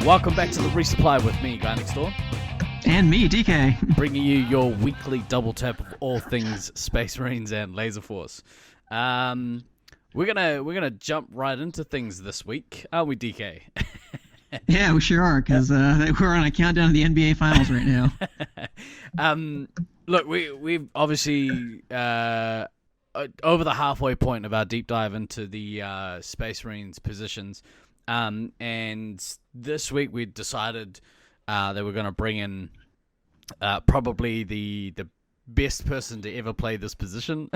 Welcome back to the Resupply with me, Guy Next Door. And me, DK. Bringing you your weekly double tap of all things Space Marines and Laser Force. We're gonna jump right into things this week, aren't we, DK? Yeah, we sure are, because we're on a countdown to the NBA Finals right now. Look, we've obviously over the halfway point of our deep dive into the Space Marines positions, and this week we decided that we're going to bring in probably the best person to ever play this position.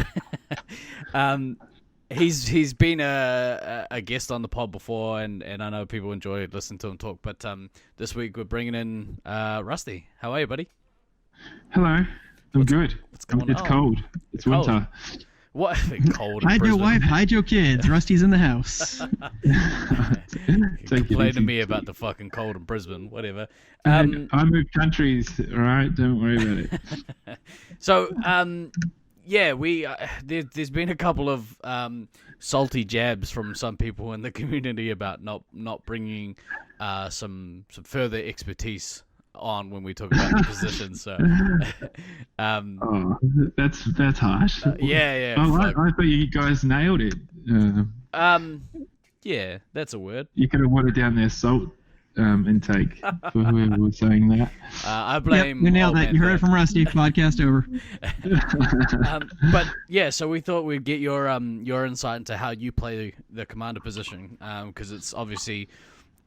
He's been a guest on the pod before, and I know people enjoy listening to him talk. But this week we're bringing in Rusty. How are you, buddy? Hello. I'm good. What's going on? It's cold. It's winter. What? Cold. Hide your wife, hide your kids. Rusty's in the house. Complain to me about the fucking cold in Brisbane. Whatever. I moved countries. All right, don't worry about it. So, yeah, we there's been a couple of salty jabs from some people in the community about not bringing some further expertise on when we talk about the position. So, that's harsh. Yeah. Oh, I thought you guys nailed it. Yeah, that's a word. You could have watered down their salt intake for whoever was saying that. I blame. Yep, we nailed it. You heard it from Rusty. Podcast over. But yeah, so we thought we'd get your insight into how you play the commander position, because it's obviously,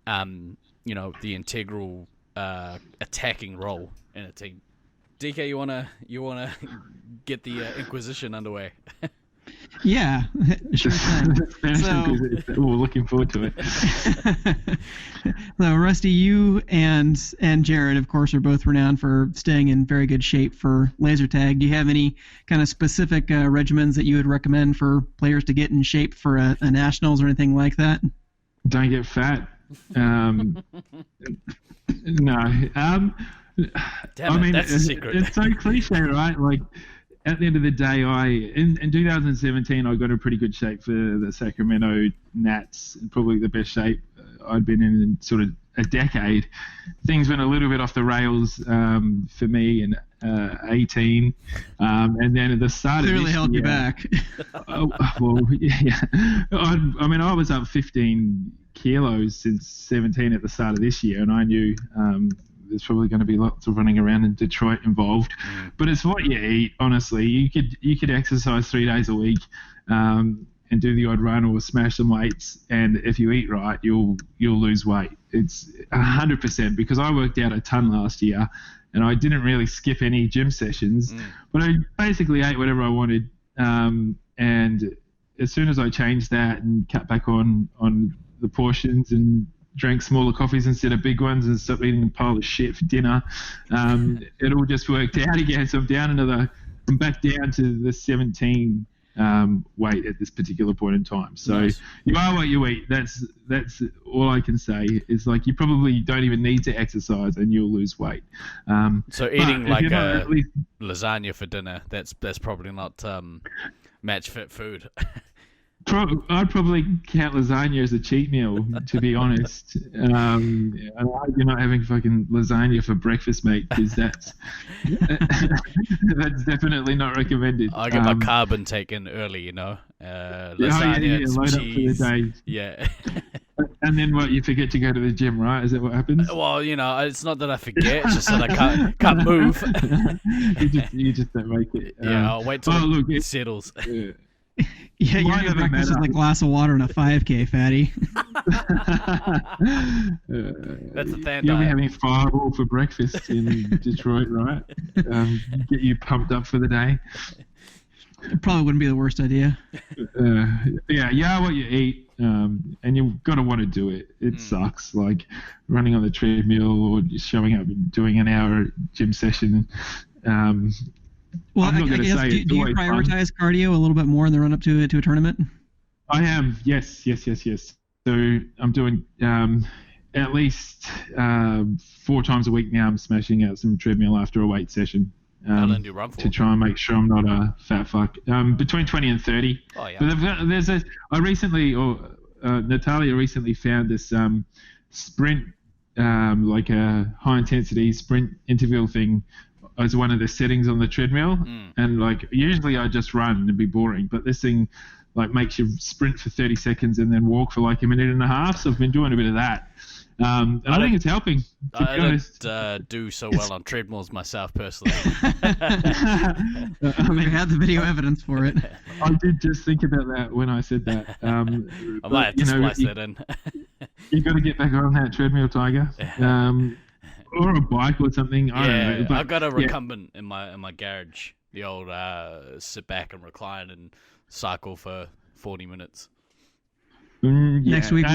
the integral attacking role in a team. DK, you wanna get the Inquisition underway? Yeah, sure can. We're looking forward to it. So, Rusty, you and Jared, of course, are both renowned for staying in very good shape for laser tag. Do you have any kind of specific regimens that you would recommend for players to get in shape for a nationals or anything like that? Don't get fat. No. Damn it, that's the secret. It's so cliche, right? Like, at the end of the day, in 2017, I got in pretty good shape for the Sacramento Nats, probably the best shape I'd been in sort of a decade. Things went a little bit off the rails for me in 18, and then at the start clearly of this held year, you back. well, yeah. I was up 15 kilos since 17 at the start of this year, and I knew there's probably going to be lots of running around in Detroit involved. But it's what you eat, honestly. You could exercise 3 days a week and do the odd run or smash some weights, and if you eat right, you'll lose weight. It's 100%, because I worked out a ton last year, and I didn't really skip any gym sessions, but I basically ate whatever I wanted. And as soon as I changed that and cut back on the portions and drank smaller coffees instead of big ones and stopped eating a pile of shit for dinner, it all just worked out again. So I'm back down to the 17 weight at this particular point in time. So nice. You are what you eat. That's all I can say. Is like you probably don't even need to exercise and you'll lose weight. So eating like a lasagna for dinner, that's probably not match fit food. I'd probably count lasagna as a cheat meal, to be honest. I hope you're not having fucking lasagna for breakfast, mate, because that's definitely not recommended. I get my carb intake in early, lasagna, load cheese. Up for the day. Yeah. And then what? You forget to go to the gym, right? Is that what happens? Well, it's not that I forget; it's just that I can't move. you just don't make it. Yeah, I'll wait till it settles. Yeah, your breakfast is a glass of water and a 5K, fatty. That's a fan You'll diet. be having Fireball for breakfast in Detroit, right? Get you pumped up for the day. It probably wouldn't be the worst idea. You are what you eat, and you've got to want to do it. It sucks, like running on the treadmill or just showing up and doing an hour gym session. Well, I guess, do you prioritize cardio a little bit more in the run-up to a tournament? I am, yes. So I'm doing at least 4 times a week now. I'm smashing out some treadmill after a weight session to try and make sure I'm not a fat fuck. Between 20 and 30. Oh, yeah. But Natalia recently found this sprint like a high intensity sprint interval thing as one of the settings on the treadmill, and like usually I just run and be boring, but this thing like makes you sprint for 30 seconds and then walk for like a minute and a half. So I've been doing a bit of that. And I think it's helping. I don't do so well on treadmills myself personally. I mean, you had the video evidence for it. I did just think about that when I said that. I might have to splice that in. You got to get back on that treadmill, Tiger, or a bike or something. I don't know. But, I've got a recumbent in my garage. The old sit back and recline and cycle for 40 minutes. Next week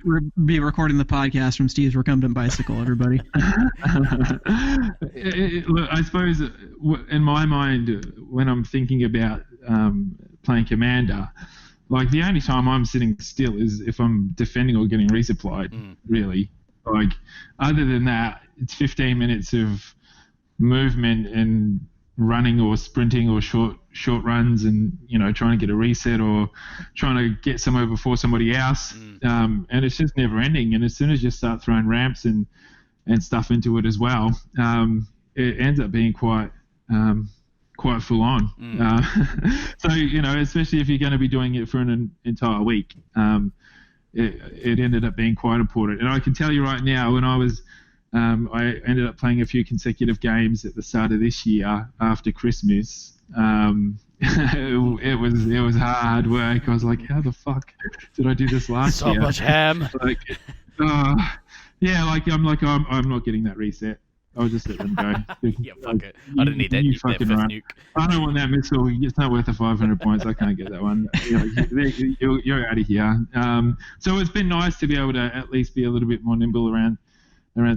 we'll be recording the podcast from Steve's recumbent bicycle, everybody. Look, I suppose in my mind, when I'm thinking about playing Commander, like the only time I'm sitting still is if I'm defending or getting resupplied, really. Like other than that, it's 15 minutes of movement and running or sprinting or short runs, and trying to get a reset or trying to get somewhere before somebody else, and it's just never ending. And as soon as you start throwing ramps and stuff into it as well, it ends up being quite full on. So especially if you're going to be doing it for an entire week, it ended up being quite important. And I can tell you right now, when I was I ended up playing a few consecutive games at the start of this year after Christmas. It was hard work. I was like, how the fuck did I do this last year? So much ham. Like, I'm not getting that reset. I'll just let them go. Yeah, fuck it. I didn't need that fifth nuke. I don't want that missile. It's not worth the 500 points. I can't get that one. You're out of here. So it's been nice to be able to at least be a little bit more nimble around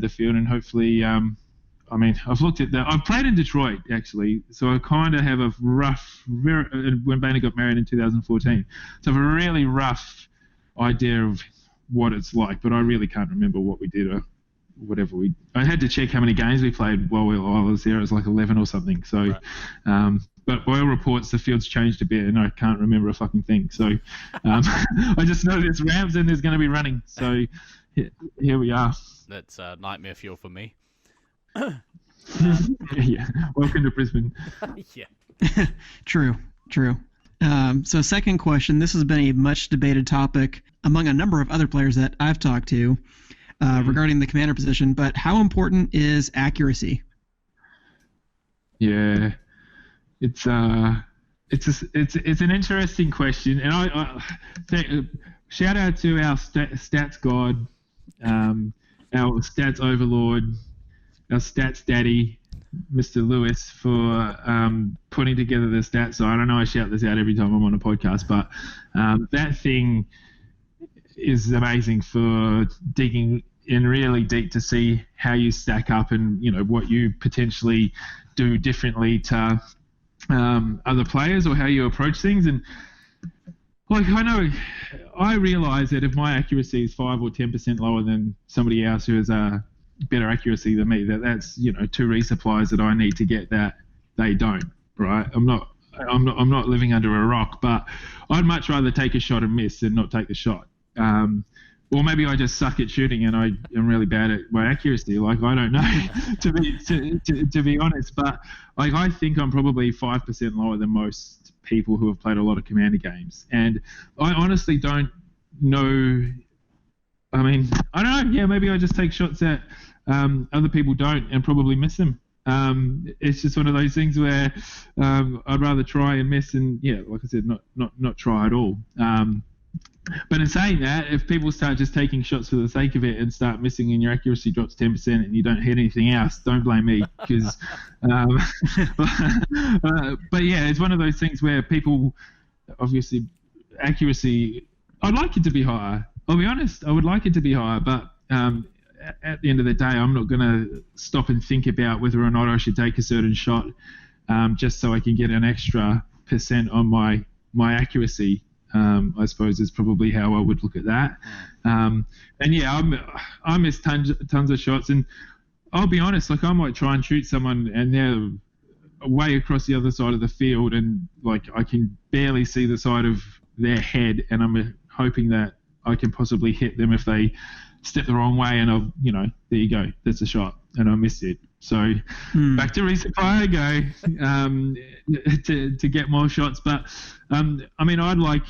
the field, and hopefully, I've looked at that. I've played in Detroit actually, so I kind of have a rough. When Boehner got married in 2014, so I have a really rough idea of what it's like, but I really can't remember what we did or whatever we. I had to check how many games we played while I was there. It was like 11 or something. So, right. But by all reports, the field's changed a bit, and I can't remember a fucking thing. So, I just know there's ramps and there's going to be running. So, here we are. That's nightmare fuel for me. Yeah. Welcome to Brisbane. Yeah. True. So second question, this has been a much debated topic among a number of other players that I've talked to regarding the commander position, but how important is accuracy? Yeah. It's an interesting question, and I shout out to our stats god, our stats overlord, our stats daddy, Mr. Lewis, for putting together the stats side. I know I shout this out every time I'm on a podcast, but that thing is amazing for digging in really deep to see how you stack up and what you potentially do differently to other players or how you approach things. And like I realise that if my accuracy is 5 or 10% lower than somebody else who has a better accuracy than me, that's 2 resupplies that I need to get that they don't. Right? I'm not living under a rock, but I'd much rather take a shot and miss than not take the shot. Or maybe I just suck at shooting and I am really bad at my accuracy. Like, I don't know, to be honest. But like, I think I'm probably 5% lower than most people who have played a lot of Commander games. And I honestly don't know. I mean, I don't know. Yeah, maybe I just take shots that other people don't and probably miss them. It's just one of those things where I'd rather try and miss and, yeah, like I said, not try at all. But in saying that, if people start just taking shots for the sake of it and start missing and your accuracy drops 10% and you don't hit anything else, don't blame me. Because, but yeah, it's one of those things where people, obviously, accuracy, I'd like it to be higher. I'll be honest, I would like it to be higher, but at the end of the day, I'm not going to stop and think about whether or not I should take a certain shot just so I can get an extra % on my accuracy. I suppose is probably how I would look at that. And yeah, I miss tons of shots, and I'll be honest, like I might try and shoot someone and they're way across the other side of the field, and like I can barely see the side of their head, and I'm hoping that I can possibly hit them if they stepped the wrong way, and I've, there you go, that's a shot, and I missed it. So back to resupply I go to get more shots. But I'd like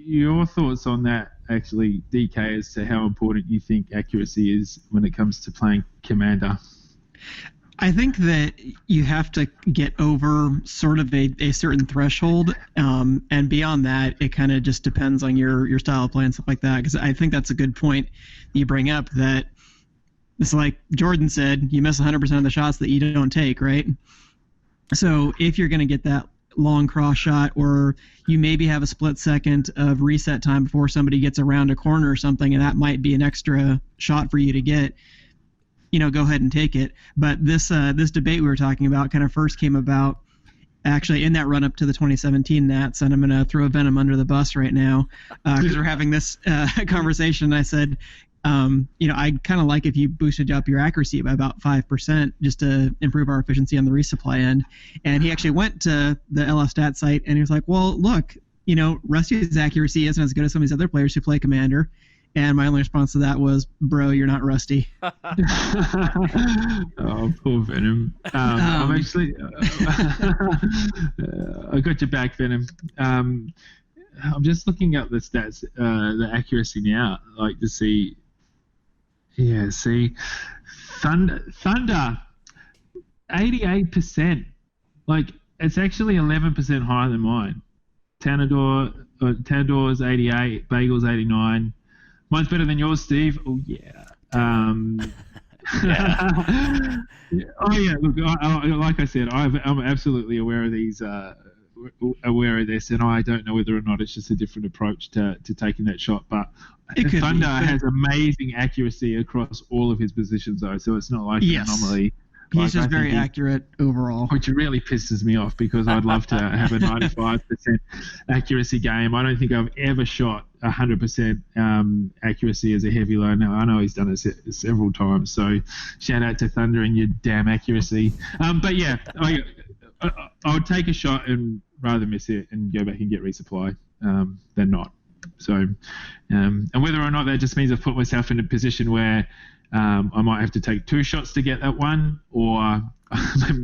your thoughts on that, actually, DK, as to how important you think accuracy is when it comes to playing Commander. I think that you have to get over sort of a certain threshold, and beyond that, it kind of just depends on your style of play and stuff like that. Because I think that's a good point you bring up, that it's like Jordan said, you miss 100% of the shots that you don't take, right? So if you're going to get that long cross shot, or you maybe have a split second of reset time before somebody gets around a corner or something, and that might be an extra shot for you to get, go ahead and take it. But this debate we were talking about kind of first came about actually in that run up to the 2017 Nats, and I'm going to throw Venom under the bus right now because we're having this conversation. I said, I'd kind of like if you boosted up your accuracy by about 5% just to improve our efficiency on the resupply end. And he actually went to the LF stat site and he was like, well, look, Rusty's accuracy isn't as good as some of these other players who play Commander. And my only response to that was, bro, you're not Rusty. Oh, poor Venom. I'm actually... I got your back, Venom. I'm just looking up the stats, the accuracy now, like to see... Yeah, see, Thunder, 88%. Like, it's actually 11% higher than mine. Tanador's 88, Bagel's 89. Mine's better than yours, Steve. Oh yeah. Yeah. Oh yeah. Look, like I said, I'm absolutely aware of these. Aware of this, and I don't know whether or not it's just a different approach to taking that shot. But Thunder has amazing accuracy across all of his positions, though, so it's not like an anomaly. He's just very accurate overall. Which really pisses me off, because I'd love to have a 95% accuracy game. I don't think I've ever shot 100% accuracy as a heavy low. Now, I know he's done it several times, so shout out to Thunder and your damn accuracy. But yeah, I would take a shot and rather miss it and go back and get resupply than not. So, and whether or not that just means I've put myself in a position where I might have to take 2 shots to get that one, or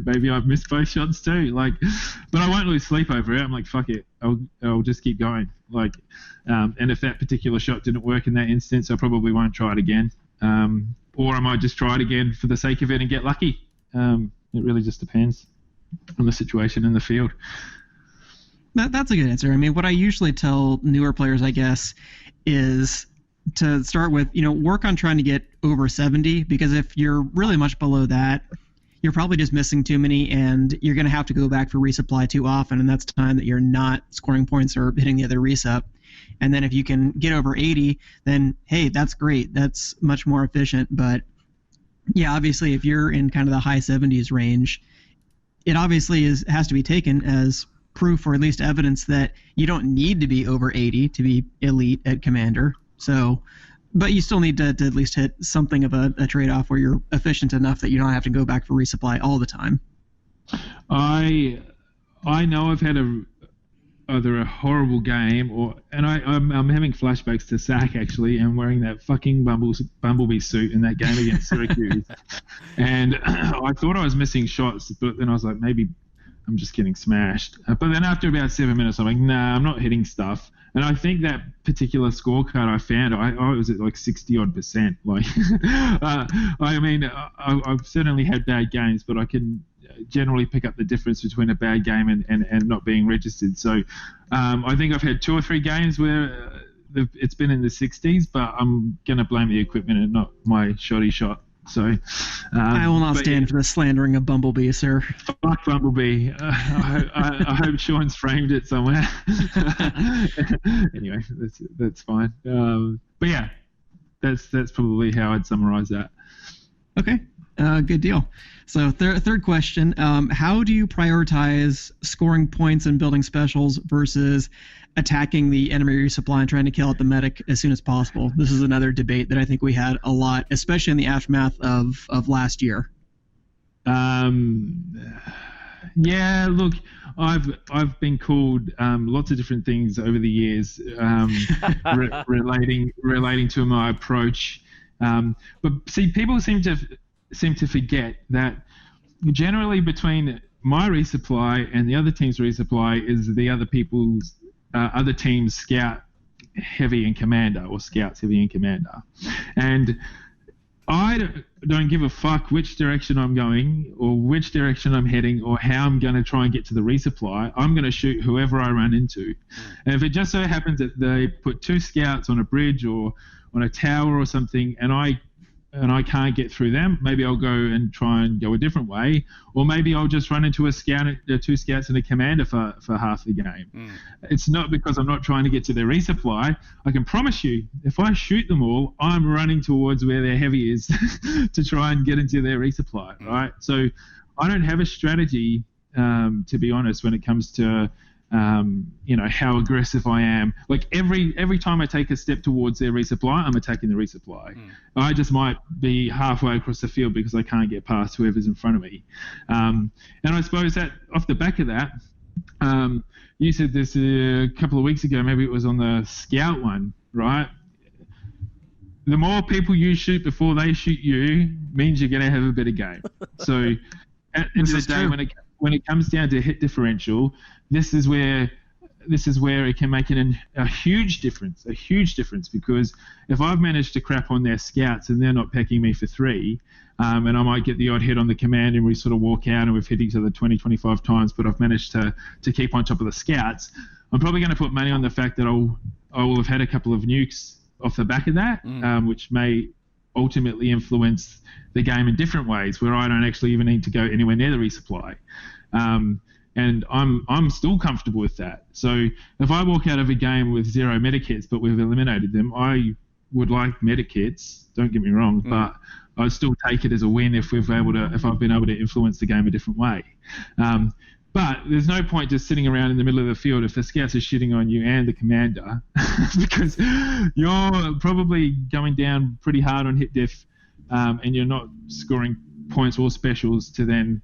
maybe I've missed both shots too. But I won't lose sleep over it. I'm like, fuck it, I'll just keep going. And if that particular shot didn't work in that instance, I probably won't try it again. Or I might just try it again for the sake of it and get lucky. It really just depends on the situation in the field. That's a good answer. I mean, what I usually tell newer players, I guess, is to start with, work on trying to get over 70, because if you're really much below that, you're probably just missing too many, and you're going to have to go back for resupply too often, and that's time that you're not scoring points or hitting the other resup. And then if you can get over 80, then, hey, that's great. That's much more efficient. But, yeah, obviously, if you're in kind of the high 70s range, it obviously has to be taken as proof, or at least evidence, that you don't need to be over 80 to be elite at Commander. So, but you still need to at least hit something of a trade-off where you're efficient enough that you don't have to go back for resupply all the time. I know I've had either a horrible game, I'm having flashbacks to Sack, actually, and wearing that fucking Bumblebee suit in that game against Syracuse. And I thought I was missing shots, but then I was like, maybe I'm just getting smashed. But then after about 7 minutes, I'm like, nah, I'm not hitting stuff. And I think that particular scorecard I found, I was at like 60-odd%. I've certainly had bad games, but I can generally pick up the difference between a bad game and not being registered. So I think I've had 2 or 3 games where it's been in the 60s, but I'm going to blame the equipment and not my shoddy shot. So I will not stand for the slandering of Bumblebee, sir. Fuck Bumblebee. I hope Sean's framed it somewhere. Anyway, that's fine. But yeah, that's probably how I'd summarize that. Okay, good deal. So third question, how do you prioritize scoring points and building specials versus attacking the enemy resupply and trying to kill out the medic as soon as possible? This is another debate that I think we had a lot, especially in the aftermath of last year. Yeah, look, I've been called lots of different things over the years relating to my approach. But see, people seem to forget that generally between my resupply and the other team's resupply is the other team's scout heavy and commander, or scouts heavy and commander. And I don't give a fuck which direction I'm going or which direction I'm heading or how I'm going to try and get to the resupply. I'm going to shoot whoever I run into. And if it just so happens that they put 2 scouts on a bridge or on a tower or something, and I can't get through them, maybe I'll go and try and go a different way, or maybe I'll just run into 2 scouts and a commander for half the game. It's not because I'm not trying to get to their resupply. I can promise you, if I shoot them all, I'm running towards where their heavy is to try and get into their resupply, right? So I don't have a strategy, to be honest, when it comes to how aggressive I am. Like every time I take a step towards their resupply, I'm attacking the resupply. I just might be halfway across the field because I can't get past whoever's in front of me. And I suppose that off the back of that, you said this a couple of weeks ago, maybe it was on the scout one, right? The more people you shoot before they shoot you means you're going to have a better game. So at the end of the day, when it comes down to hit differential, this is where it can make a huge difference, because if I've managed to crap on their scouts and they're not pecking me for 3, and I might get the odd hit on the command and we sort of walk out and we've hit each other 20, 25 times, but I've managed to keep on top of the scouts, I'm probably going to put money on the fact that I will have had a couple of nukes off the back of that, which may ultimately influence the game in different ways, where I don't actually even need to go anywhere near the resupply. And I'm still comfortable with that. So if I walk out of a game with 0 medikits, but we've eliminated them, I would like medikits. Don't get me wrong, but I still take it as a win if I've been able to influence the game a different way. But there's no point just sitting around in the middle of the field if the scouts are shitting on you and the commander, because you're probably going down pretty hard on hit diff, and you're not scoring points or specials to then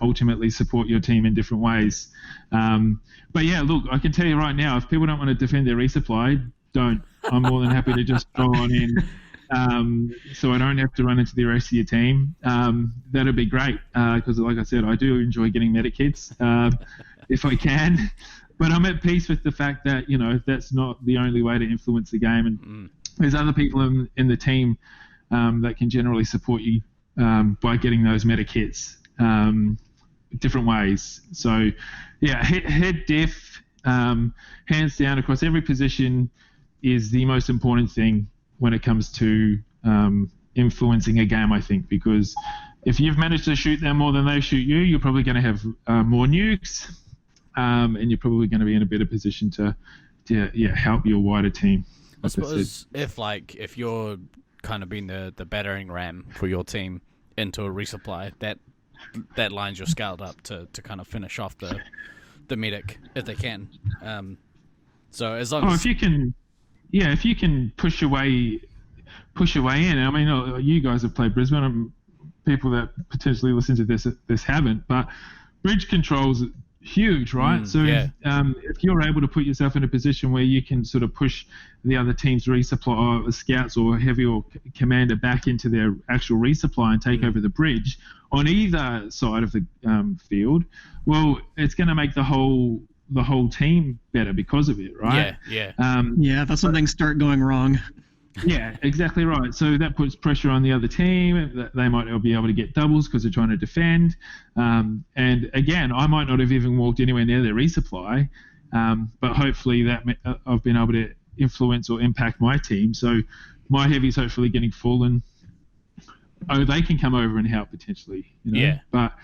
ultimately support your team in different ways. But yeah, look, I can tell you right now, if people don't want to defend their resupply, don't. I'm more than happy to just throw on in, so I don't have to run into the rest of your team. That'd be great, because like I said, I do enjoy getting medikits if I can. But I'm at peace with the fact that that's not the only way to influence the game, and there's other people in the team that can generally support you by getting those medikits. Different ways. So yeah, head diff, hands down across every position, is the most important thing when it comes to influencing a game, I think, because if you've managed to shoot them more than they shoot you, you're probably going to have more nukes, and you're probably going to be in a better position to help your wider team. I suppose if you're kind of being the battering ram for your team into a resupply, that lines your scout up to kind of finish off the medic if they can. So as long as if you can push your way in. I mean, you guys have played Brisbane. People that potentially listen to this haven't, but bridge control's huge, right? So if you're able to put yourself in a position where you can sort of push the other team's resupply, or scouts or heavy or commander, back into their actual resupply and take over the bridge on either side of the field, well, it's going to make the whole team better because of it, right? That's when things start going wrong. Yeah, exactly right. So that puts pressure on the other team. They might not be able to get doubles because they're trying to defend. And again, I might not have even walked anywhere near their resupply, but hopefully that I've been able to influence or impact my team. So my heavy's hopefully getting full, and they can come over and help potentially. Yeah. But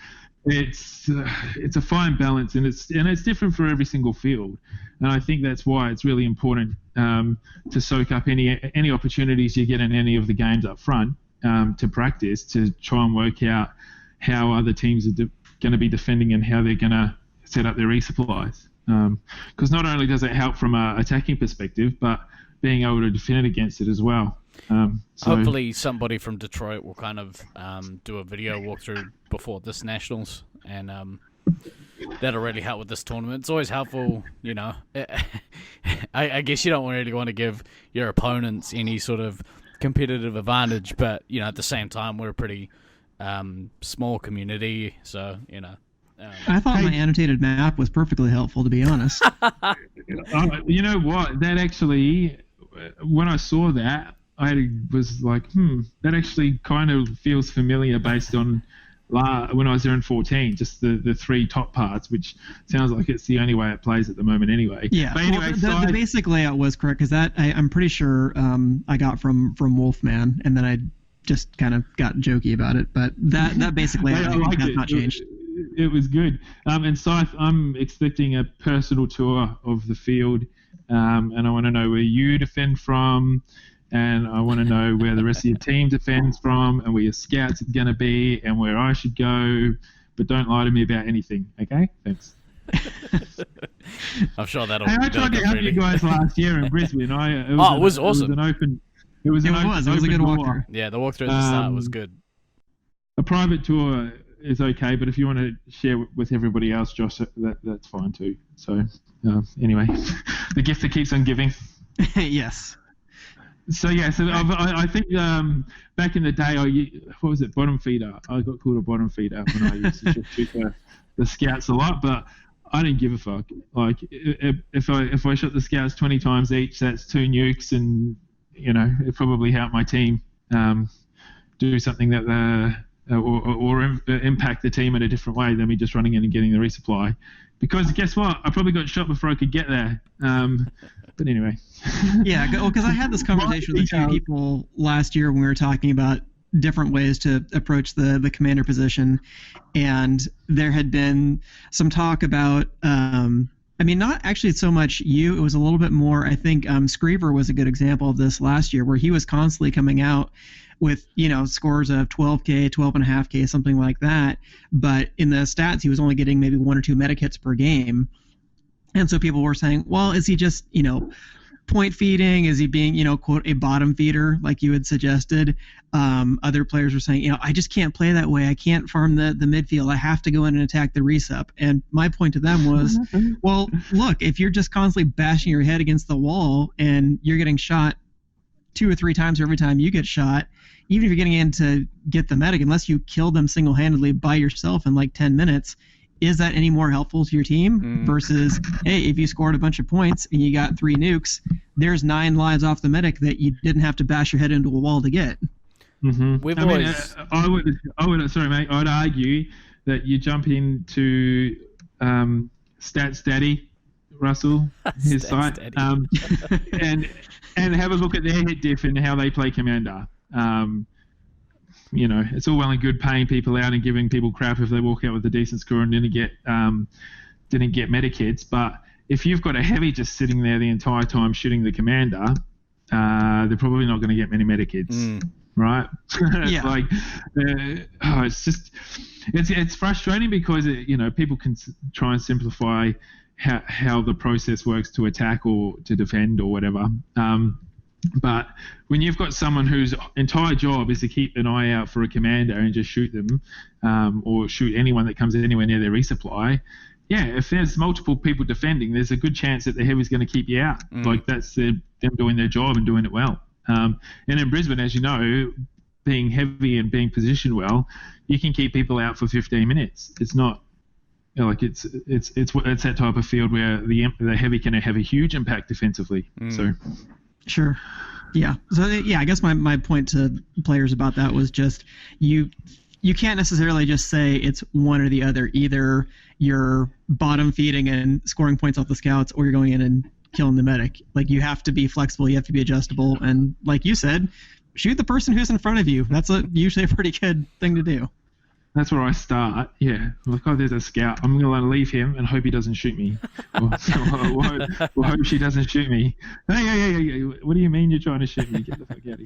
it's a fine balance, and it's different for every single field, and I think that's why it's really important to soak up any opportunities you get in any of the games up front, to practice, to try and work out how other teams are going to be defending and how they're going to set up their resupplies. Because not only does it help from an attacking perspective, but being able to defend against it as well. Hopefully somebody from Detroit will kind of do a video walkthrough before this Nationals, and that'll really help with this tournament. It's always helpful, I guess you don't really want to give your opponents any sort of competitive advantage, but at the same time we're a pretty small community, so I thought my annotated map was perfectly helpful, to be honest. You know what? That actually, when I saw that, I was like, that actually kind of feels familiar based on when I was there in 14, just the three top parts, which sounds like it's the only way it plays at the moment anyway. Yeah, but anyway, the basic layout was correct, because that I'm pretty sure I got from Wolfman, and then I just kind of got jokey about it, but that basic layout has not changed. It was good. And Scythe, I'm expecting a personal tour of the field, and I want to know where you defend from, and I want to know where the rest of your team defends from, and where your scouts are going to be, and where I should go. But don't lie to me about anything, okay? Thanks. I'm sure that'll. Hey, I tried to help you guys last year in Brisbane. It was awesome. It was a good walkthrough. Yeah, the walkthrough at the start was good. A private tour is okay, but if you want to share with everybody else, Josh, that's fine too. So anyway, the gift that keeps on giving. Yes. So I think back in the day, what was it, bottom feeder? I got called a bottom feeder when I used to shoot the scouts a lot, but I didn't give a fuck. Like if I shot the scouts 20 times each, that's 2 nukes, and it probably helped my team do something that or impact the team in a different way than me just running in and getting the resupply. Because guess what? I probably got shot before I could get there. But anyway. Yeah, because I had this conversation with a few people last year when we were talking about different ways to approach the commander position, and there had been some talk about not actually so much you. It was a little bit more, I think Screever was a good example of this last year, where he was constantly coming out with scores of 12K, 12.5K, something like that. But in the stats, he was only getting maybe 1 or 2 medic hits per game. And so people were saying, well, is he just, point feeding? Is he being, quote, a bottom feeder, like you had suggested? Other players were saying, I just can't play that way. I can't farm the midfield. I have to go in and attack the resup. And my point to them was, well, look, if you're just constantly bashing your head against the wall and you're getting shot 2 or 3 times every time you get shot, even if you're getting in to get the medic, unless you kill them single-handedly by yourself in like 10 minutes, is that any more helpful to your team versus, hey, if you scored a bunch of points and you got 3 nukes, there's 9 lives off the medic that you didn't have to bash your head into a wall to get. Mm-hmm. I would, sorry, mate, I'd argue that you jump into Stats Daddy, Russell, his site, and have a look at their hit diff and how they play Commander. It's all well and good paying people out and giving people crap if they walk out with a decent score and didn't get medic hits, but if you've got a heavy just sitting there the entire time shooting the Commander, they're probably not going to get many medic hits, right? Yeah. It's frustrating because people can try and simplify how the process works to attack or to defend or whatever. But when you've got someone whose entire job is to keep an eye out for a commander and just shoot them, or shoot anyone that comes anywhere near their resupply, if there's multiple people defending, there's a good chance that the heavy's going to keep you out. Like that's them doing their job and doing it well. And in Brisbane, as you know, being heavy and being positioned well, you can keep people out for 15 minutes. It's not it's that type of field where the heavy can have a huge impact defensively. So. Sure. Yeah. So I guess my point to players about that was just you can't necessarily just say it's one or the other. Either you're bottom feeding and scoring points off the scouts, or you're going in and killing the medic. Like, you have to be flexible. You have to be adjustable. And like you said, shoot the person who's in front of you. That's usually a pretty good thing to do. That's where I start. Yeah. Look, there's a scout. I'm going to leave him and hope he doesn't shoot me. or hope she doesn't shoot me. Hey, what do you mean you're trying to shoot me? Get the fuck out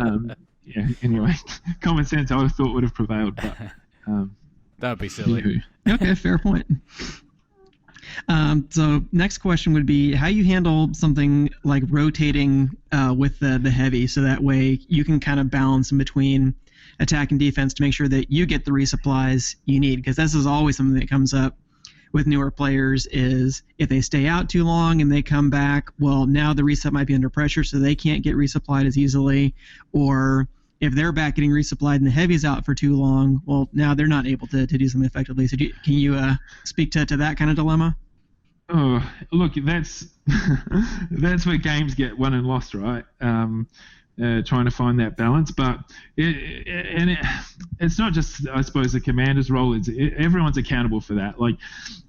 of here. Anyway, common sense I thought would have prevailed, but that would be silly. Okay, fair point. So next question would be how you handle something like rotating with the heavy, so that way you can kind of balance in between attack and defense to make sure that you get the resupplies you need, because this is always something that comes up with newer players is if they stay out too long and they come back, well, now the reset might be under pressure, so they can't get resupplied as easily. Or if they're back getting resupplied and the heavy's out for too long, well, now they're not able to do something effectively. So can you speak to that kind of dilemma? Oh, look, that's that's where games get won and lost, right? Trying to find that balance, but it's not just, I suppose, the commander's role. Everyone's accountable for that. Like,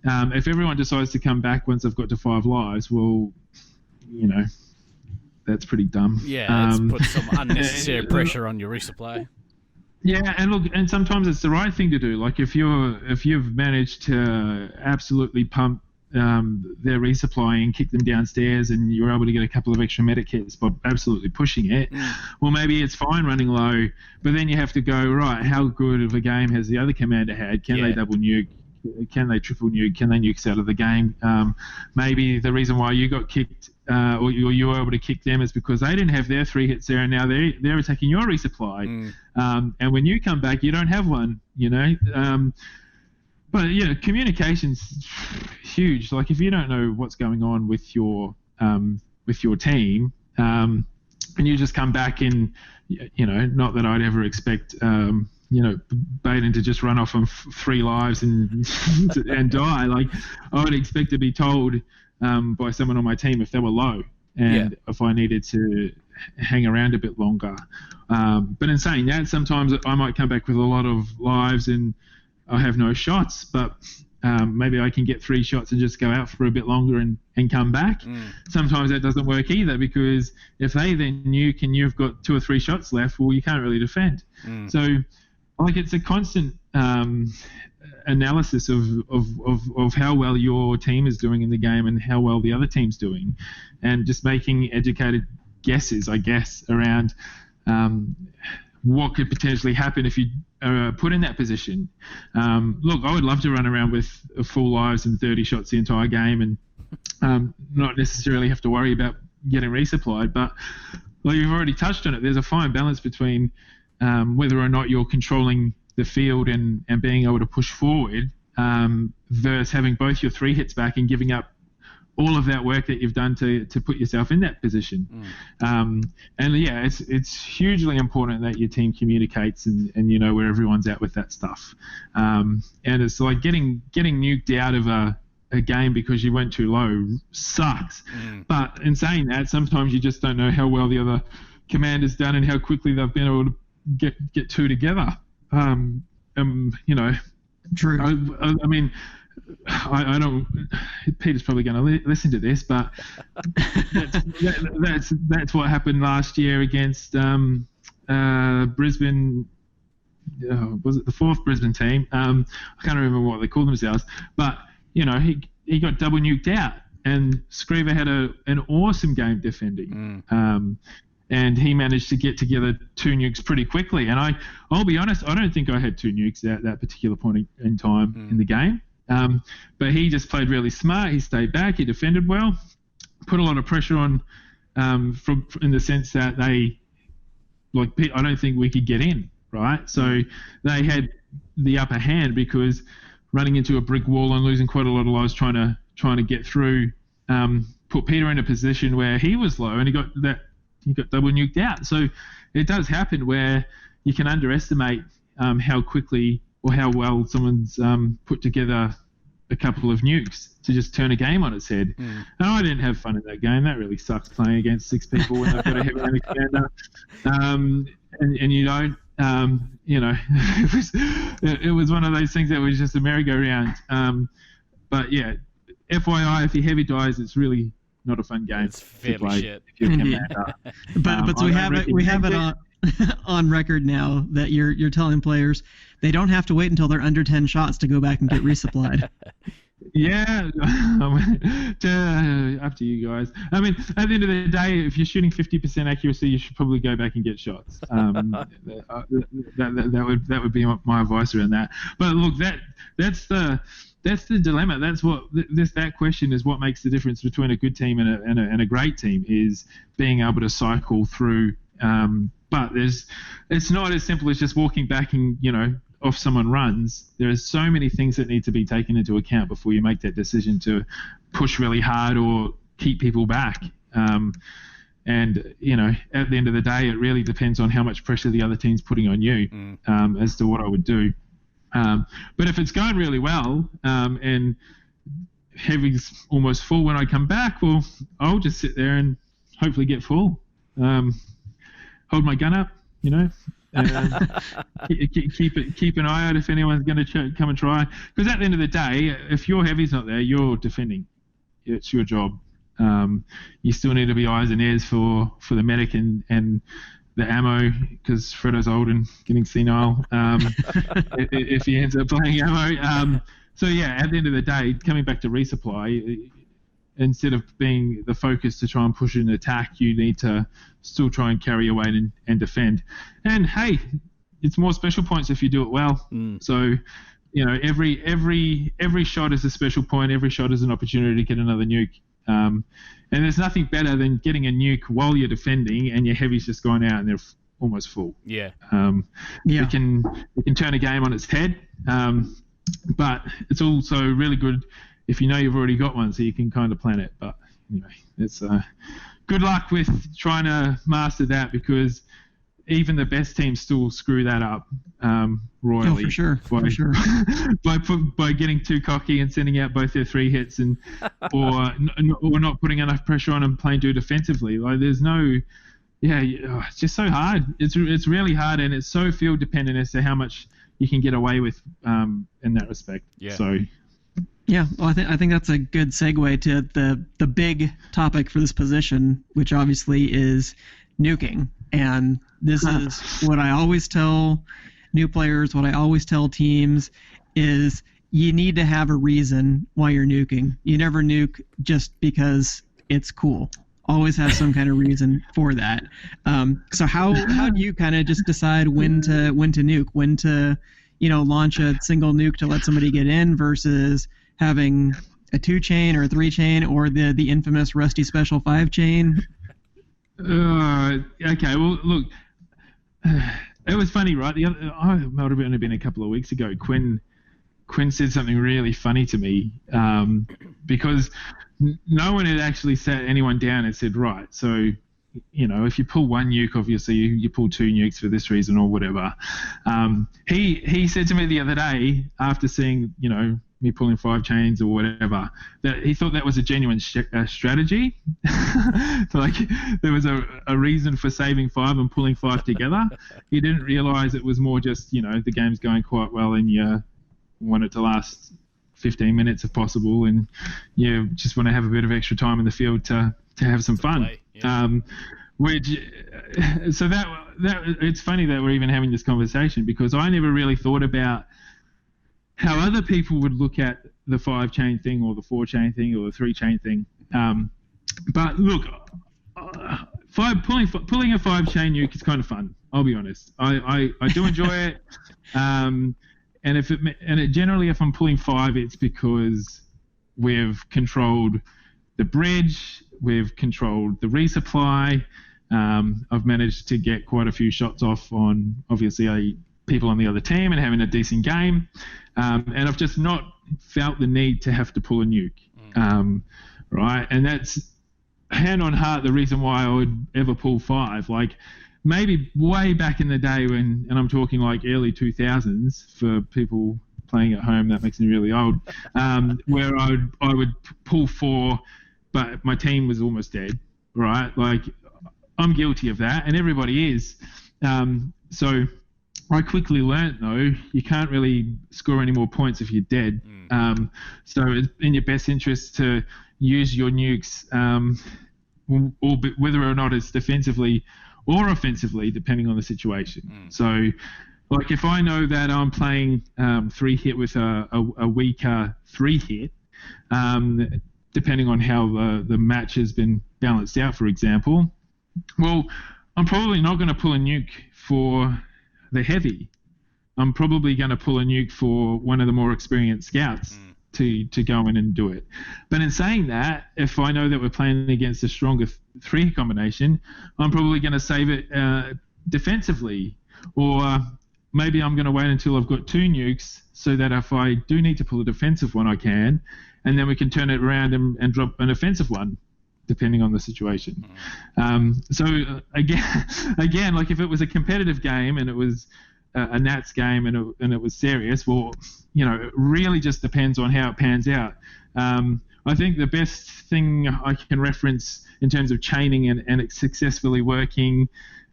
if everyone decides to come back once they've got to 5 lives, well, that's pretty dumb. Yeah, it's put some unnecessary pressure on your resupply. Yeah, and look, and sometimes it's the right thing to do. Like if you've managed to absolutely pump their resupply and kick them downstairs, and you're able to get a couple of extra medic kits by absolutely pushing it, well, maybe it's fine running low, but then you have to go, right, how good of a game has the other commander had? Can they double nuke? Can they triple nuke? Can they nukes out of the game? Maybe the reason why you got kicked or you were able to kick them is because they didn't have their 3 hits there, and now they're attacking your resupply. And when you come back, you don't have one, But communication's huge. Like if you don't know what's going on with your team, and you just come back and not that I'd ever expect Baden to just run off on 3 lives and and die. Like I would expect to be told by someone on my team if they were low and if I needed to hang around a bit longer. But in saying that, sometimes I might come back with a lot of lives and I have no shots, but maybe I can get 3 shots and just go out for a bit longer and come back. Sometimes that doesn't work either, because if they then nuke and you've got 2 or 3 shots left, well, you can't really defend. So, like, it's a constant analysis of how well your team is doing in the game and how well the other team's doing, and just making educated guesses, I guess, around what could potentially happen if you put in that position. Look, I would love to run around with full lives and 30 shots the entire game and not necessarily have to worry about getting resupplied. But like you've already touched on it, there's a fine balance between whether or not you're controlling the field and being able to push forward versus having both your 3 hits back and giving up all of that work that you've done to put yourself in that position. And yeah, it's hugely important that your team communicates and you know where everyone's at with that stuff. And it's like getting nuked out of a game because you went too low sucks. But in saying that, sometimes you just don't know how well the other commander's done and how quickly they've been able to get 2 together. True. I mean, I don't. Peter's probably going to listen to this, but that's what happened last year against Brisbane. Was it the 4th Brisbane team? I can't remember what they called themselves, but he got double nuked out, and Screever had an awesome game defending. And he managed to get together 2 nukes pretty quickly. And I'll be honest, I don't think I had 2 nukes at that particular point in time in the game. But he just played really smart. He stayed back. He defended well. Put a lot of pressure on in the sense that I don't think we could get in, right? So they had the upper hand because running into a brick wall and losing quite a lot of lives trying to get through put Peter in a position where he was low and he got double nuked out. So it does happen where you can underestimate how quickly or how well someone's put together a couple of nukes to just turn a game on its head. And I didn't have fun in that game. That really sucks, playing against 6 people when they've got a heavy commander. And you don't. It was one of those things that was just a merry-go-round. But yeah, FYI, if your heavy dies, it's really not a fun game. It's fairly shit. If you're a commander. But so we have it on record now that you're telling players they don't have to wait until they're under 10 shots to go back and get resupplied. Yeah, up to you guys. I mean, at the end of the day, if you're shooting 50% accuracy, you should probably go back and get shots. That would be my advice around that. But look, that's the dilemma. That's what that question is. What makes the difference between a good team and a great team is being able to cycle through. But it's not as simple as just walking back and off someone runs, there are so many things that need to be taken into account before you make that decision to push really hard or keep people back. And, you know, at the end of the day, it really depends on how much pressure the other team's putting on you as to what I would do. But if it's going really well and heavy's almost full when I come back, well, I'll just sit there and hopefully get full. Hold my gun up, you know. Keep an eye out if anyone's going to come and try. Because at the end of the day, if your heavy's not there, you're defending. It's your job. You still need to be eyes and ears for the medic and the ammo, because Freddo's old and getting senile if he ends up playing ammo. So yeah, at the end of the day, coming back to resupply, instead of being the focus to try and push an attack, you need to still try and carry your weight and defend. And hey, it's more special points if you do it well. So, you know, every shot is a special point. Every shot is an opportunity to get another nuke. And there's nothing better than getting a nuke while you're defending and your heavy's just gone out and they're almost full. Yeah. It can turn a game on its head. But it's also really good if you know you've already got one, so you can kind of plan it. But anyway, it's good luck with trying to master that, because even the best teams still screw that up royally. Oh, for sure. By getting too cocky and sending out both their 3 hits or not putting enough pressure on and playing too defensively. Like there's no, it's just so hard. It's really hard, and it's so field dependent as to how much you can get away with in that respect. Yeah. So. Yeah, well, I think that's a good segue to the big topic for this position, which obviously is nuking. And this is what I always tell new players, what I always tell teams, is you need to have a reason why you're nuking. You never nuke just because it's cool. Always have some kind of reason for that. So how do you kind of just decide when to nuke, when to, you know, launch a single nuke to let somebody get in versus having a 2-chain or a 3-chain or the infamous Rusty Special 5-chain? Okay, well, look, it was funny, right? It might have only been a couple of weeks ago. Quinn said something really funny to me because no one had actually sat anyone down and said, right, so, you know, if you pull 1 nuke, obviously you pull 2 nukes for this reason or whatever. He said to me the other day, after seeing, you know, me pulling 5 chains or whatever, that he thought that was a genuine strategy. So, like, there was a reason for saving 5 and pulling 5 together. He didn't realise it was more just, you know, the game's going quite well and you want it to last 15 minutes if possible, and you just want to have a bit of extra time in the field to have some fun. Play, yeah. So that it's funny that we're even having this conversation, because I never really thought about how other people would look at the 5-chain thing or the 4-chain thing or the 3-chain thing. But look, pulling a 5-chain nuke is kind of fun. I'll be honest. I do enjoy it. And generally, if I'm pulling 5, it's because we've controlled the bridge, we've controlled the resupply. I've managed to get quite a few shots off on, obviously, people on the other team and having a decent game. And I've just not felt the need to have to pull a nuke. Right? And that's, hand on heart, the reason why I would ever pull 5. Like, maybe way back in the day when, and I'm talking like early 2000s for people playing at home, that makes me really old, where I would pull 4, but my team was almost dead, right? Like, I'm guilty of that, and everybody is. So I quickly learnt, though, you can't really score any more points if you're dead. So it's in your best interest to use your nukes, whether or not it's defensively or offensively, depending on the situation. So, like, if I know that I'm playing 3-hit with a weaker 3-hit, depending on how the match has been balanced out, for example, well, I'm probably not going to pull a nuke for the heavy. I'm probably going to pull a nuke for one of the more experienced scouts to go in and do it. But in saying that, if I know that we're playing against a stronger 3 combination, I'm probably going to save it defensively, or maybe I'm going to wait until I've got 2 nukes so that if I do need to pull a defensive one, I can, and then we can turn it around and drop an offensive one, depending on the situation. So again, like if it was a competitive game and it was a Nats game and it was serious, well, it really just depends on how it pans out. I think the best thing I can reference in terms of chaining and it successfully working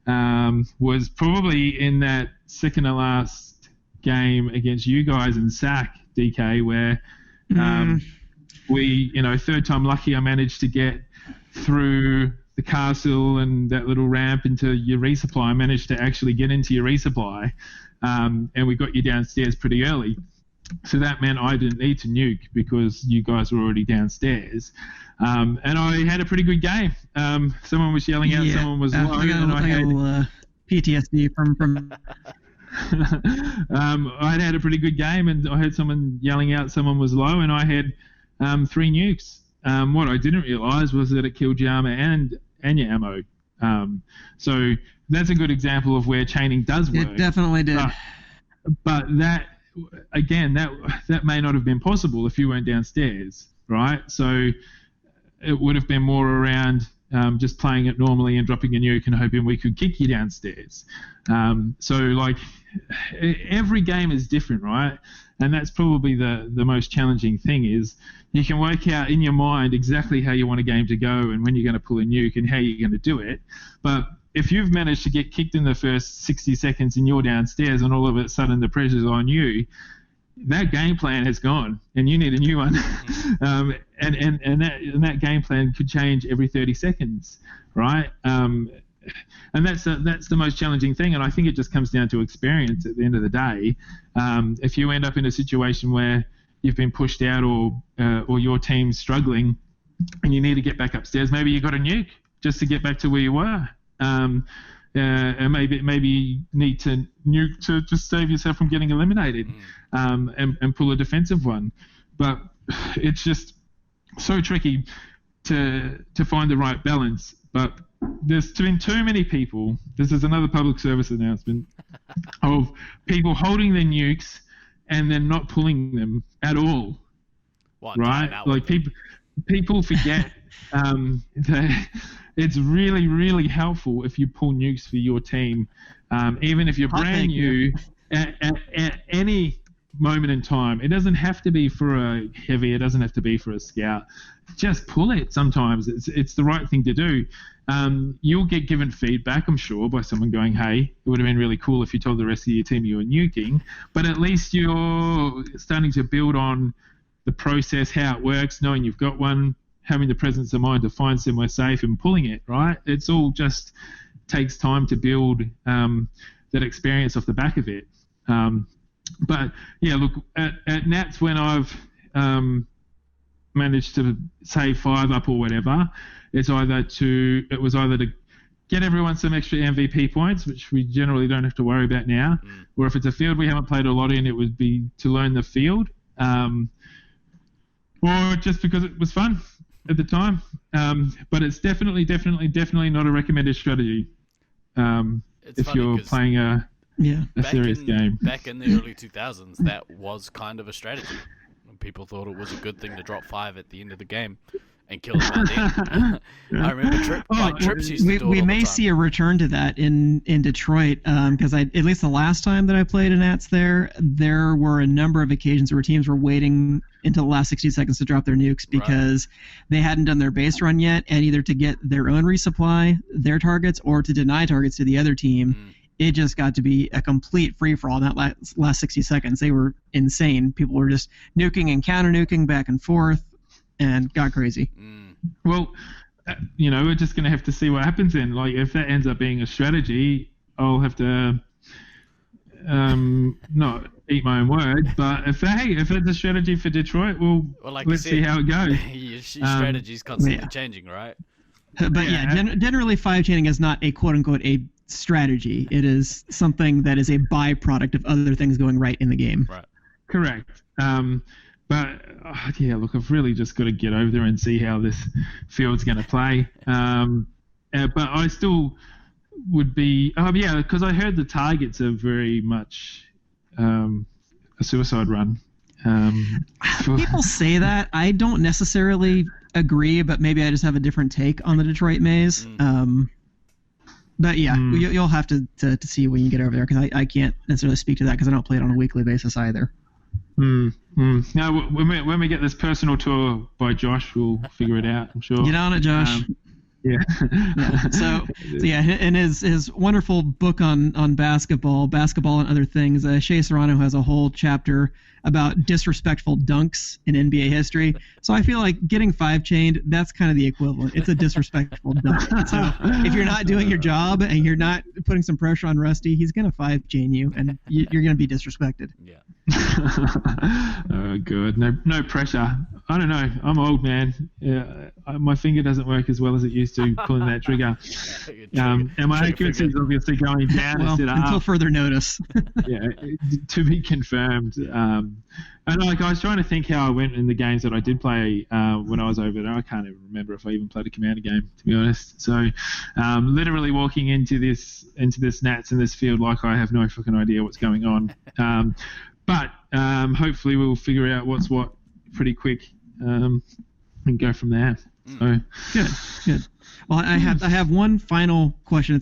was probably in that second to last game against you guys in SAC, DK, where we, third time lucky, I managed to get through the castle and that little ramp into your resupply. I managed to actually get into your resupply, and we got you downstairs pretty early. So that meant I didn't need to nuke because you guys were already downstairs. And I had a pretty good game. Someone was yelling out, someone was low. I got a little PTSD from I had a pretty good game, and I heard someone yelling out someone was low, and I had 3 nukes. What I didn't realise was that it killed your armour and your ammo. So that's a good example of where chaining does work. It definitely did. But that, again, that may not have been possible if you weren't downstairs, right? So it would have been more around just playing it normally and dropping a nuke and hoping we could kick you downstairs. So, like, every game is different, right? And that's probably the most challenging thing is you can work out in your mind exactly how you want a game to go and when you're going to pull a nuke and how you're going to do it. But if you've managed to get kicked in the first 60 seconds and you're downstairs and all of a sudden the pressure's on you, that game plan has gone and you need a new one. And that game plan could change every 30 seconds, right? And that's the most challenging thing, and I think it just comes down to experience at the end of the day. If you end up in a situation where you've been pushed out or your team's struggling and you need to get back upstairs, maybe you got a nuke just to get back to where you were. And maybe you need to nuke to just save yourself from getting eliminated, and pull a defensive one. But it's just so tricky to find the right balance. But there's been too many people, this is another public service announcement, of people holding their nukes and then not pulling them at all. Right? Like people forget that it's really, really helpful if you pull nukes for your team, even if you're brand new at any moment in time. It doesn't have to be for a heavy, it doesn't have to be for a scout. Just pull it sometimes. It's the right thing to do. You'll get given feedback, I'm sure, by someone going, hey, it would have been really cool if you told the rest of your team you were nuking, but at least you're starting to build on the process, how it works, knowing you've got one, having the presence of mind to find somewhere safe and pulling it, right? It's all just takes time to build that experience off the back of it. But yeah, look, at Nats, when I've managed to save 5 up or whatever, it was either to get everyone some extra MVP points, which we generally don't have to worry about now, or if it's a field we haven't played a lot in, it would be to learn the field, or just because it was fun at the time. But it's definitely not a recommended strategy if you're playing a serious game. Back in the early 2000s, that was kind of a strategy. People thought it was a good thing to drop 5 at the end of the game and kill them at the end. I remember Trips used to do it we all may the time. see a return to that in Detroit, because at least the last time that I played in Nats there were a number of occasions where teams were waiting until the last 60 seconds to drop their nukes because they hadn't done their base run yet, and either to get their own resupply, their targets, or to deny targets to the other team. It just got to be a complete free-for-all in that last 60 seconds. They were insane. People were just nuking and counter-nuking back and forth and got crazy. Well, we're just going to have to see what happens then. Like, if that ends up being a strategy, I'll have to not eat my own words. But if it's a strategy for Detroit, let's see how it goes. Your strategy's constantly changing, right? But generally 5-chaining is not a quote-unquote a strategy. It is something that is a byproduct of other things going right in the game. Right. Correct. But look, I've really just got to get over there and see how this field's going to play. But I still would be because I heard the targets are very much a suicide run. People say that. I don't necessarily agree, but maybe I just have a different take on the Detroit Maze. But yeah, you'll have to see when you get over there, because I can't necessarily speak to that because I don't play it on a weekly basis either. Now, when we get this personal tour by Josh, we'll figure it out, I'm sure. Get on it, Josh. Yeah. So yeah, in his wonderful book on basketball and other things, Shea Serrano has a whole chapter about disrespectful dunks in NBA history. So I feel like getting 5-chained, that's kind of the equivalent. It's a disrespectful dunk. So if you're not doing your job and you're not putting some pressure on Rusty, he's going to 5-chain you, and you're going to be disrespected. Yeah. Oh, good. No pressure. I don't know. I'm old, man. Yeah, my finger doesn't work as well as it used to pulling that trigger. And my accuracy is obviously going down instead of until up. further notice. Yeah, to be confirmed. And I was trying to think how I went in the games that I did play when I was over there. I can't even remember if I even played a Commander game, to be honest. So, literally walking into this Nats in this field like I have no fucking idea what's going on. But hopefully we'll figure out what's what pretty quick and go from there. So good. Well, I have one final question.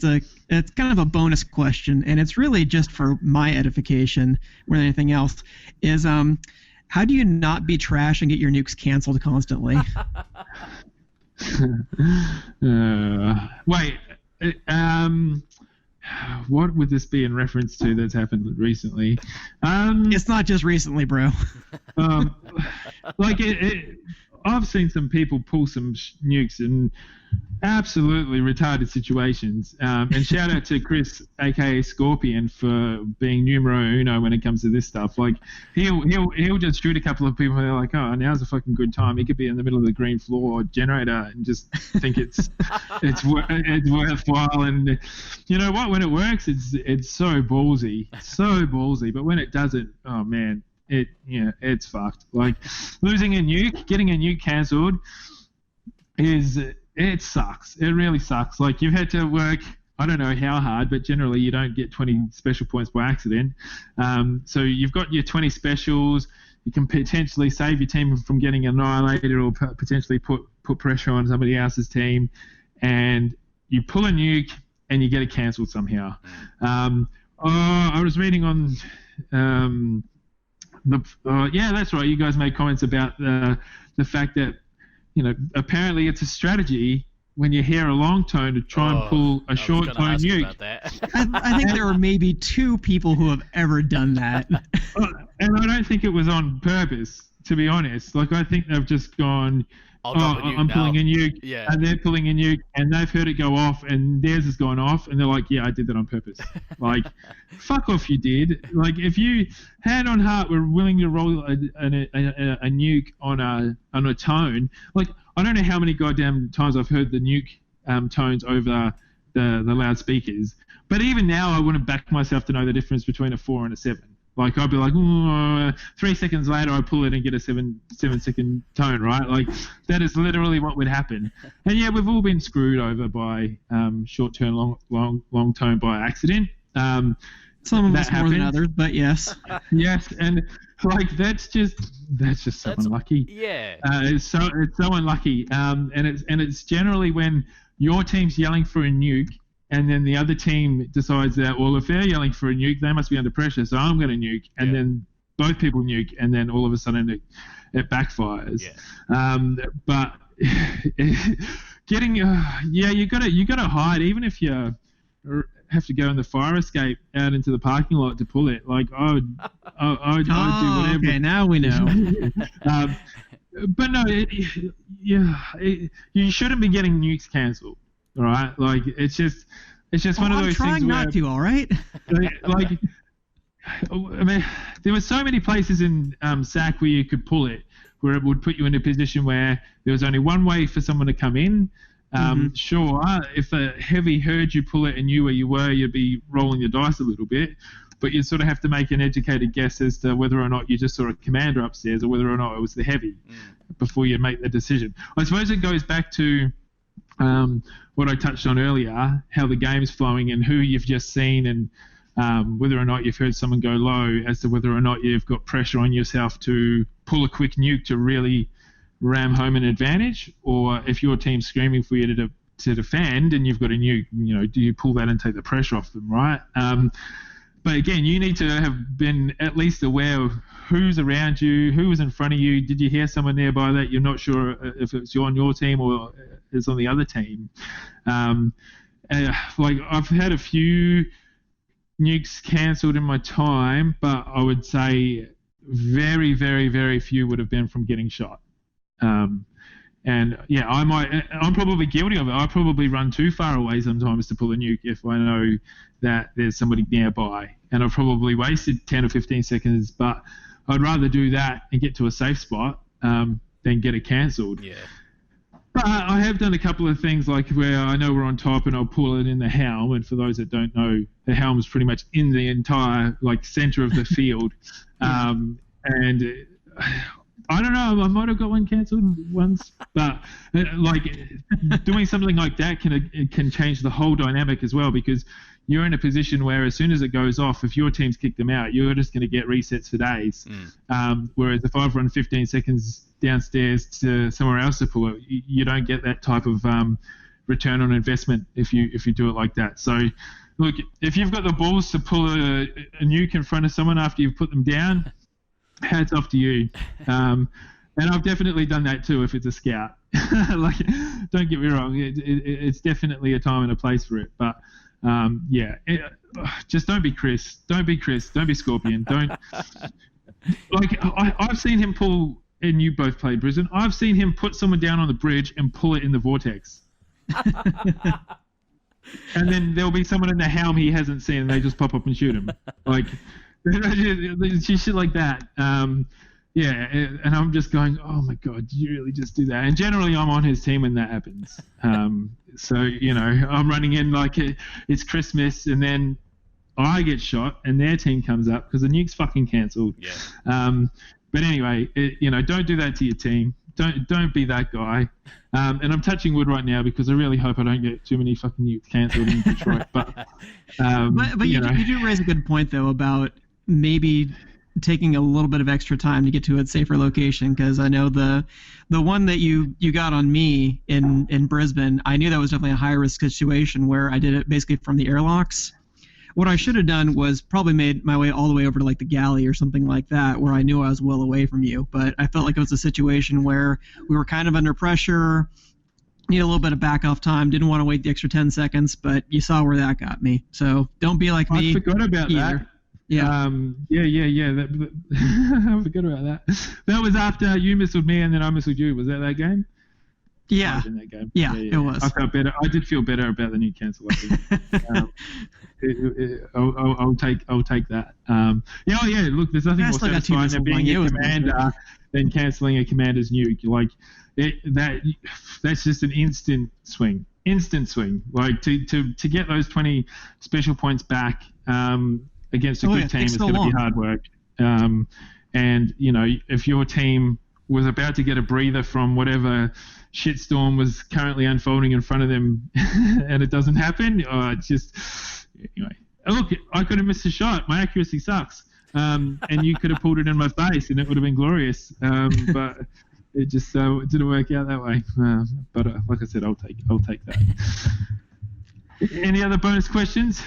It's kind of a bonus question, and it's really just for my edification more than anything else. Is how do you not be trash and get your nukes canceled constantly? Wait. What would this be in reference to that's happened recently? It's not just recently, bro. I've seen some people pull some nukes in absolutely retarded situations. And shout out to Chris, aka Scorpion, for being numero uno when it comes to this stuff. Like he'll just shoot a couple of people and they're like, oh, now's a fucking good time. He could be in the middle of the green floor generator and just think it's worthwhile. And you know what? When it works, it's so ballsy. But when it doesn't, oh man. It's fucked. Like losing a nuke, getting a nuke cancelled it sucks. It really sucks. Like you've had to work, I don't know how hard, but generally you don't get 20 special points by accident. So you've got your 20 specials. You can potentially save your team from getting annihilated or potentially put pressure on somebody else's team, and you pull a nuke and you get it cancelled somehow. I was reading on. That's right. You guys made comments about the fact that apparently it's a strategy when you hear a long tone to try and pull a short tone nuke. I think there were maybe 2 people who have ever done that. And I don't think it was on purpose, to be honest. Like I think they've just gone. I'm pulling a nuke, and they're pulling a nuke, and they've heard it go off, and theirs has gone off, and they're like, yeah, I did that on purpose. Like, fuck off, you did. Like, if you, hand on heart, were willing to roll a nuke on a tone, like, I don't know how many goddamn times I've heard the nuke tones over the loudspeakers, but even now I wouldn't back myself to know the difference between a 4 and a 7. Like, I'd be like, 3 seconds later, I pull it and get a 7-second tone, right? Like, that is literally what would happen. And yeah, we've all been screwed over by short tone, long tone by accident. Some of us more than others, but yes. Yes, and like that's just so unlucky. Yeah. It's so unlucky. And it's generally when your team's yelling for a nuke. And then the other team decides that, well, if they're yelling for a nuke, they must be under pressure, so I'm going to nuke. And then both people nuke, and then all of a sudden it backfires. Yeah. But getting, you got to hide, even if you have to go in the fire escape out into the parking lot to pull it. Like I would do whatever. Okay, now we know. But no, you shouldn't be getting nukes cancelled. All right, like it's just one of those things. I'm trying not to. All right. Like, I mean, there were so many places in SAC where you could pull it, where it would put you in a position where there was only one way for someone to come in. Sure, if a heavy heard you pull it and knew where you were, you'd be rolling your dice a little bit, but you sort of have to make an educated guess as to whether or not you just saw a commander upstairs or whether or not it was the heavy before you make the decision. I suppose it goes back to what I touched on earlier, how the game's flowing and who you've just seen, and whether or not you've heard someone go low, as to whether or not you've got pressure on yourself to pull a quick nuke to really ram home an advantage, or if your team's screaming for you to defend and you've got a nuke, do you pull that and take the pressure off them, right? But again, you need to have been at least aware of who's around you, who was in front of you. Did you hear someone nearby that you're not sure if it's on your team or it's on the other team? Like I've had a few nukes cancelled in my time, but I would say very, very, very few would have been from getting shot. And yeah, I'm probably guilty of it. I probably run too far away sometimes to pull a nuke if I know that there's somebody nearby, and I've probably wasted 10 or 15 seconds, but I'd rather do that and get to a safe spot than get it cancelled. Yeah. But I have done a couple of things like where I know we're on top and I'll pull it in the helm, and for those that don't know, the helm is pretty much in the entire center of the field. And I don't know, I might have got one cancelled once, but doing something like that can change the whole dynamic as well, because you're in a position where as soon as it goes off, if your team's kicked them out, you're just going to get resets for days. Whereas if I've run 15 seconds downstairs to somewhere else to pull it, you don't get that type of return on investment if you do it like that. So look, if you've got the balls to pull a nuke in front of someone after you've put them down, hats off to you. And I've definitely done that too if it's a scout. Don't get me wrong, it's definitely a time and a place for it, but just don't be Chris, don't be Scorpion, don't I've seen him pull, and you both played Brisbane, I've seen him put someone down on the bridge and pull it in the vortex. And then there'll be someone in the helm he hasn't seen and they just pop up and shoot him. Shit like that. And I'm just going, oh my God, did you really just do that? And generally I'm on his team when that happens. So, I'm running in like it's Christmas, and then I get shot and their team comes up because the nuke's fucking cancelled. Yeah. But anyway, don't do that to your team. Don't be that guy. And I'm touching wood right now because I really hope I don't get too many fucking nukes cancelled in Detroit. But you do raise a good point though about maybe taking a little bit of extra time to get to a safer location, because I know the one that you got on me in Brisbane, I knew that was definitely a high risk situation where I did it basically from the airlocks. What I should have done was probably made my way all the way over to the galley or something like that, where I knew I was well away from you. But I felt like it was a situation where we were kind of under pressure, need a little bit of back off time, didn't want to wait the extra 10 seconds, but you saw where that got me. So don't be like me. I forgot about either. that. Yeah. I forgot about that. That was after you missiled me and then I missiled you. Was that game? Yeah. In that game. Yeah, it was. I felt better. I did feel better about the new cancel. I'll take that. Look, there's nothing more satisfying than being a commander than cancelling a commander's nuke. That's just an instant swing. Like to get those 20 special points back against a good team is going to be hard work. And if your team was about to get a breather from whatever shitstorm was currently unfolding in front of them and it doesn't happen, anyway. Look, I could have missed a shot. My accuracy sucks. And you could have pulled it in my face and it would have been glorious. But it just it didn't work out that way. But like I said, I'll take that. Any other bonus questions?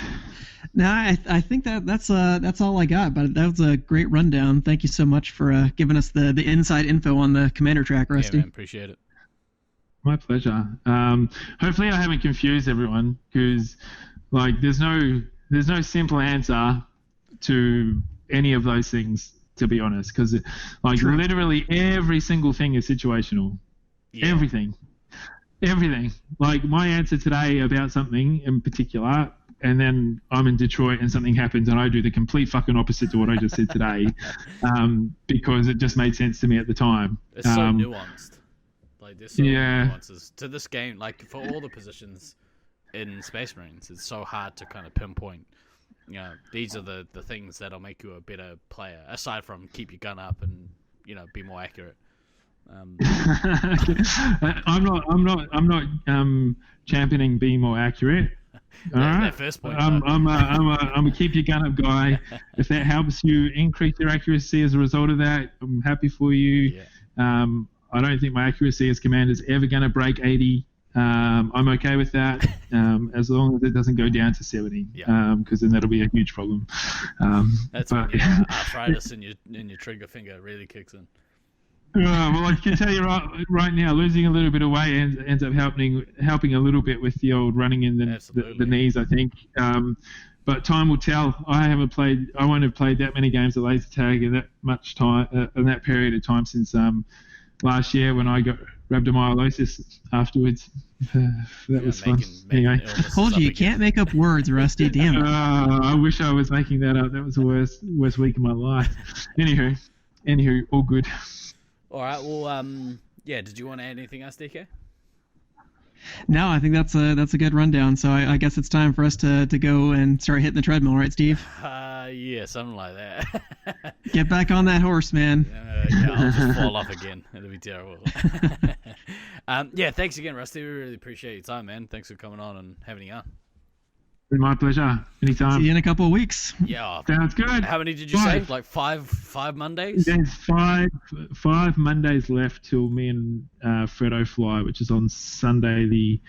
No, I think that's all I got. But that was a great rundown. Thank you so much for giving us the inside info on the commander track, Rusty. Yeah, man, appreciate it. My pleasure. Hopefully I haven't confused everyone, because there's no simple answer to any of those things, to be honest, because literally every single thing is situational. Yeah. Everything. Like my answer today about something in particular, and then I'm in Detroit and something happens and I do the complete fucking opposite to what I just said today, because it just made sense to me at the time. It's so nuanced. There's so many nuances to this game. For all the positions in Space Marines, it's so hard to kind of pinpoint. These are the things that'll make you a better player, aside from keep your gun up and be more accurate. I'm not championing being more accurate. All right. That first point. I'm a keep your gun up guy. If that helps you increase your accuracy as a result of that, I'm happy for you. Yeah. I don't think my accuracy as commander is ever going to break 80. I'm okay with that, as long as it doesn't go down to 70, because then that'll be a huge problem. That's when arthritis in your trigger finger really kicks in. Well, I can tell you right now, losing a little bit of weight ends up helping a little bit with the old running in the knees, I think. But time will tell. I won't have played that many games of laser tag in that much time, in that period of time since last year when I got rhabdomyolysis afterwards. That was fun. Anyway, told you can't make up words, Rusty. Damn it. I wish I was making that up. That was the worst week of my life. Anywho, all good. All right. Well, did you want to add anything else, DK? No, I think that's a good rundown. So I guess it's time for us to go and start hitting the treadmill, right, Steve? Yeah, something like that. Get back on that horse, man. I'll just fall off again. It'll be terrible. Thanks again, Rusty. We really appreciate your time, man. Thanks for coming on and having you on. My pleasure. Anytime. See you in a couple of weeks. Yeah. Sounds good. How many did you say? Like five Mondays? There's five Mondays left till me and Fredo fly, which is on Sunday the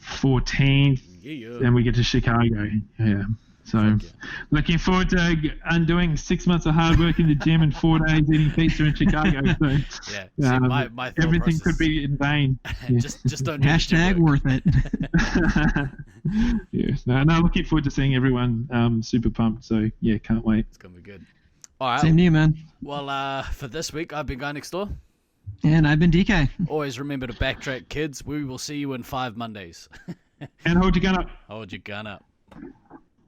14th. Yeah. Then we get to Chicago. Yeah. So looking forward to undoing 6 months of hard work in the gym and 4 days eating pizza in Chicago. So yeah. My everything process... could be in vain. Yeah. just don't do # worth it. Yes. No, looking forward to seeing everyone. Super pumped. So yeah, can't wait. It's gonna be good. All right. Same to you, man. Well, for this week, I've been Guy Next Door. And I've been DK. Always remember to backtrack, kids. We will see you in 5 Mondays. And hold your gun up. Hold your gun up.